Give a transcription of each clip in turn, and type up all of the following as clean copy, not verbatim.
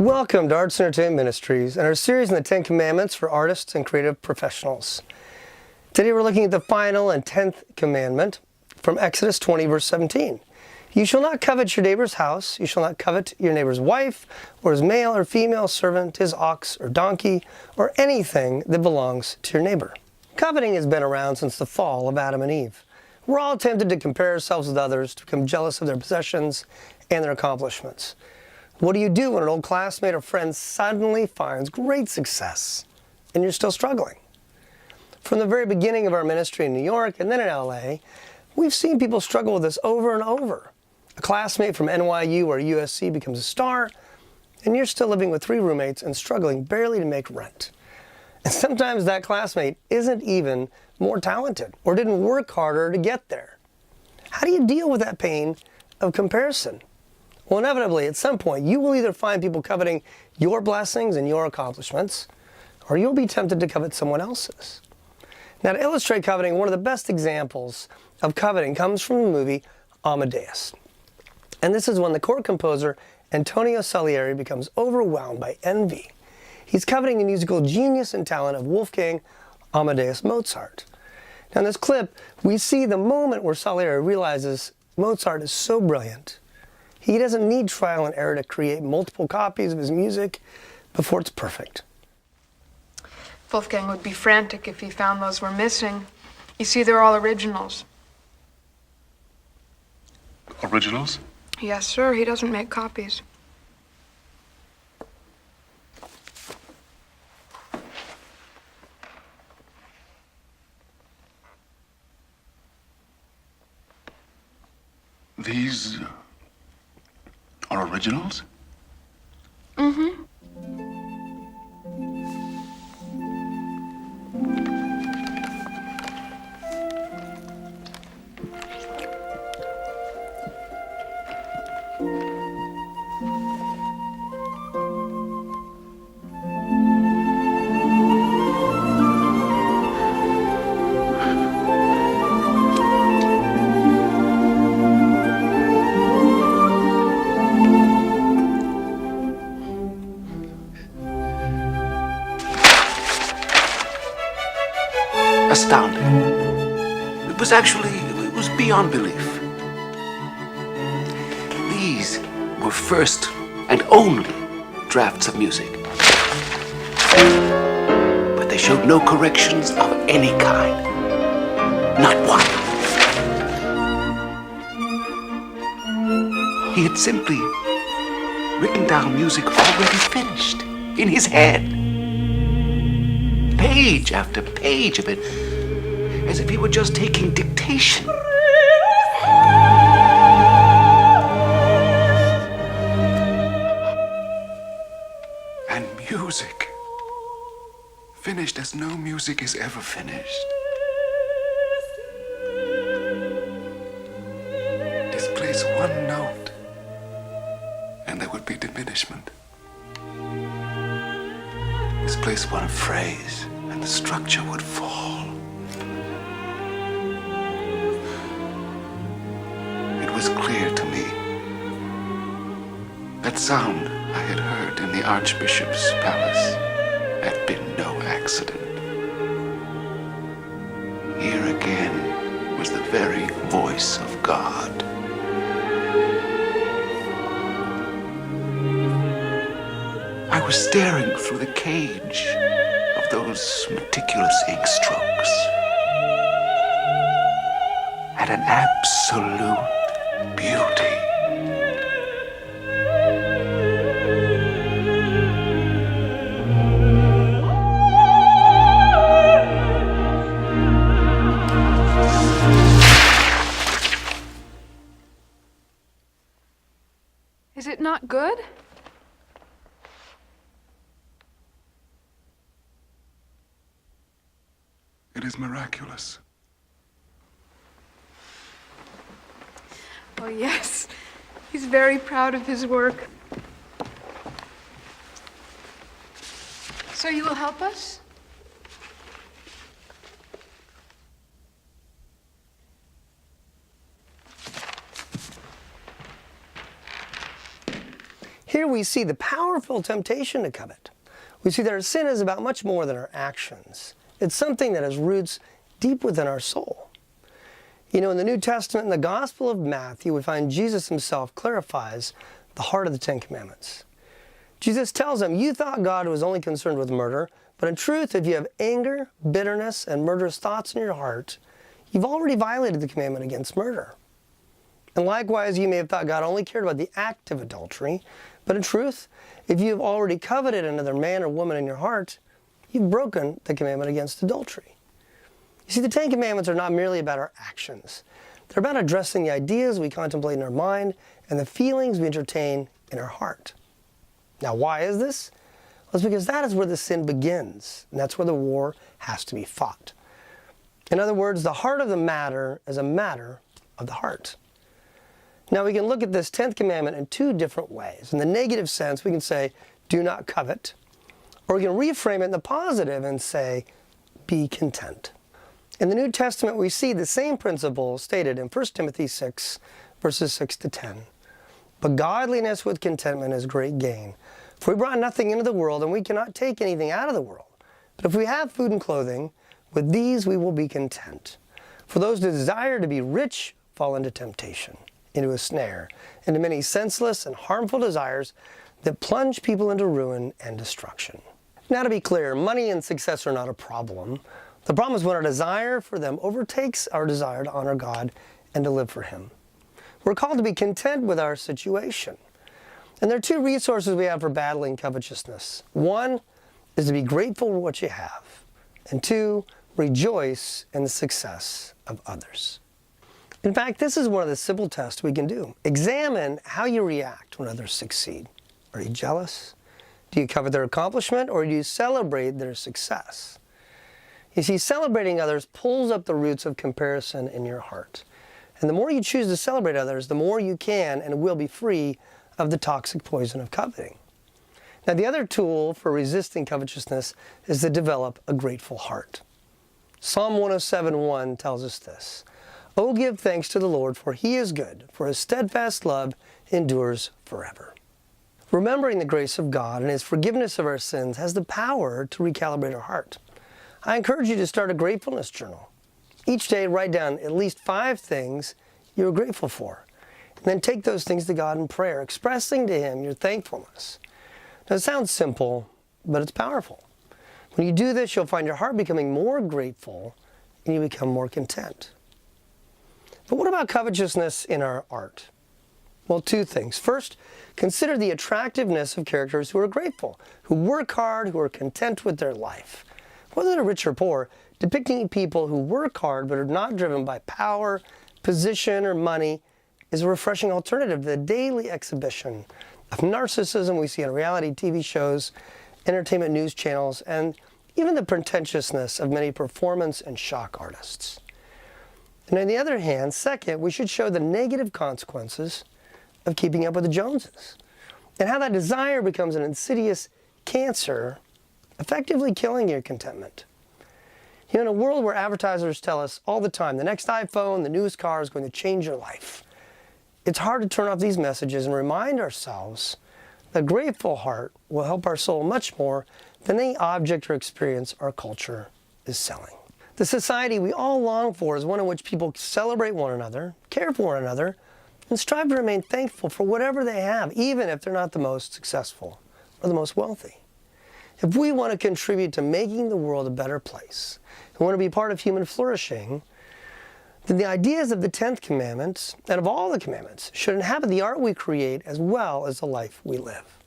Welcome to Arts and Entertainment Ministries and our series on the 10 Commandments for artists and creative professionals. Today we're looking at the final and 10th commandment from Exodus 20 verse 17. You shall not covet your neighbor's house, you shall not covet your neighbor's wife, or his male or female servant, his ox or donkey, or anything that belongs to your neighbor. Coveting has been around since the fall of Adam and Eve. We're all tempted to compare ourselves with others, to become jealous of their possessions and their accomplishments. What do you do when an old classmate or friend suddenly finds great success and you're still struggling? From the very beginning of our ministry in New York and then in LA, we've seen people struggle with this over and over. A classmate from NYU or USC becomes a star, and you're still living with 3 roommates and struggling barely to make rent. And sometimes that classmate isn't even more talented or didn't work harder to get there. How do you deal with that pain of comparison? Well, inevitably, at some point, you will either find people coveting your blessings and your accomplishments, or you'll be tempted to covet someone else's. Now, to illustrate coveting, one of the best examples of coveting comes from the movie Amadeus. And this is when the court composer Antonio Salieri becomes overwhelmed by envy. He's coveting the musical genius and talent of Wolfgang Amadeus Mozart. Now, in this clip, we see the moment where Salieri realizes Mozart is so brilliant. He doesn't need trial and error to create multiple copies of his music before it's perfect. Wolfgang would be frantic if he found those were missing. You see, they're all originals. Originals? Yes, sir. He doesn't make copies. These are originals? Mm-hmm. Astounding. It was beyond belief. These were first and only drafts of music. But they showed no corrections of any kind. Not one. He had simply written down music already finished in his head. Page after page of it, as if he were just taking dictation. And music. Finished as no music is ever finished. Displace one note, and there would be diminishment. Displace one phrase, and the structure would fall. It was clear to me. That sound I had heard in the Archbishop's palace had been no accident. Here again was the very voice of God. I was staring through the cage of those meticulous ink strokes at an absolute beauty. Is it not good? It is miraculous. Oh, yes. He's very proud of his work. So you will help us? Here we see the powerful temptation to covet. We see that our sin is about much more than our actions. It's something that has roots deep within our soul. You know, in the New Testament, in the Gospel of Matthew, we find Jesus himself clarifies the heart of the 10 Commandments. Jesus tells them, you thought God was only concerned with murder, but in truth, if you have anger, bitterness, and murderous thoughts in your heart, you've already violated the commandment against murder. And likewise, you may have thought God only cared about the act of adultery, but in truth, if you have already coveted another man or woman in your heart, you've broken the commandment against adultery. You see, the 10 Commandments are not merely about our actions. They're about addressing the ideas we contemplate in our mind and the feelings we entertain in our heart. Now, why is this? Well, it's because that is where the sin begins, and that's where the war has to be fought. In other words, the heart of the matter is a matter of the heart. Now, we can look at this 10th commandment in two different ways. In the negative sense, we can say, do not covet. Or we can reframe it in the positive and say, be content. In the New Testament, we see the same principle stated in 1 Timothy 6, verses 6 to 10. But godliness with contentment is great gain. For we brought nothing into the world, and we cannot take anything out of the world. But if we have food and clothing, with these we will be content. For those who desire to be rich fall into temptation, into a snare, into many senseless and harmful desires that plunge people into ruin and destruction. Now, to be clear, money and success are not a problem. The problem is when our desire for them overtakes our desire to honor God and to live for Him. We're called to be content with our situation. And there are two resources we have for battling covetousness. One is to be grateful for what you have. And two, rejoice in the success of others. In fact, this is one of the simple tests we can do. Examine how you react when others succeed. Are you jealous? Do you covet their accomplishment, or do you celebrate their success? You see, celebrating others pulls up the roots of comparison in your heart. And the more you choose to celebrate others, the more you can and will be free of the toxic poison of coveting. Now, the other tool for resisting covetousness is to develop a grateful heart. Psalm 107:1 tells us this: "Oh, give thanks to the Lord, for He is good, for His steadfast love endures forever." Remembering the grace of God and His forgiveness of our sins has the power to recalibrate our heart. I encourage you to start a gratefulness journal. Each day, write down at least 5 things you're grateful for. And then take those things to God in prayer, expressing to Him your thankfulness. Now, it sounds simple, but it's powerful. When you do this, you'll find your heart becoming more grateful and you become more content. But what about covetousness in our art? Well, 2 things. First, consider the attractiveness of characters who are grateful, who work hard, who are content with their life. Whether they're rich or poor, depicting people who work hard but are not driven by power, position, or money is a refreshing alternative to the daily exhibition of narcissism we see on reality TV shows, entertainment news channels, and even the pretentiousness of many performance and shock artists. And on the other hand, second, we should show the negative consequences of keeping up with the Joneses, and how that desire becomes an insidious cancer, effectively killing your contentment. You know, in a world where advertisers tell us all the time, the next iPhone, the newest car is going to change your life, it's hard to turn off these messages and remind ourselves that a grateful heart will help our soul much more than any object or experience our culture is selling. The society we all long for is one in which people celebrate one another, care for one another, and strive to remain thankful for whatever they have, even if they're not the most successful or the most wealthy. If we want to contribute to making the world a better place, and want to be part of human flourishing, then the ideas of the 10th Commandment, and of all the commandments, should inhabit the art we create as well as the life we live.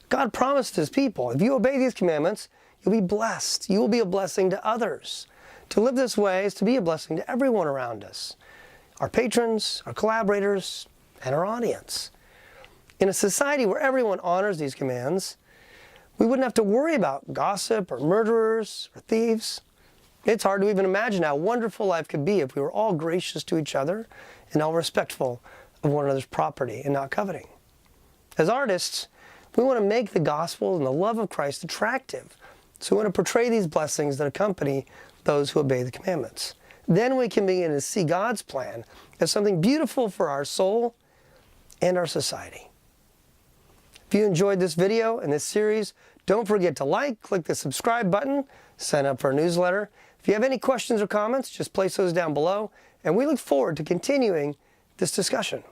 God promised His people, if you obey these commandments, you'll be blessed. You will be a blessing to others. To live this way is to be a blessing to everyone around us, our patrons, our collaborators, and our audience. In a society where everyone honors these commands, we wouldn't have to worry about gossip or murderers or thieves. It's hard to even imagine how wonderful life could be if we were all gracious to each other and all respectful of one another's property and not coveting. As artists, we want to make the gospel and the love of Christ attractive. So we want to portray these blessings that accompany those who obey the commandments. Then we can begin to see God's plan as something beautiful for our soul and our society. If you enjoyed this video and this series, don't forget to like, click the subscribe button, sign up for our newsletter. If you have any questions or comments, just place those down below, and we look forward to continuing this discussion.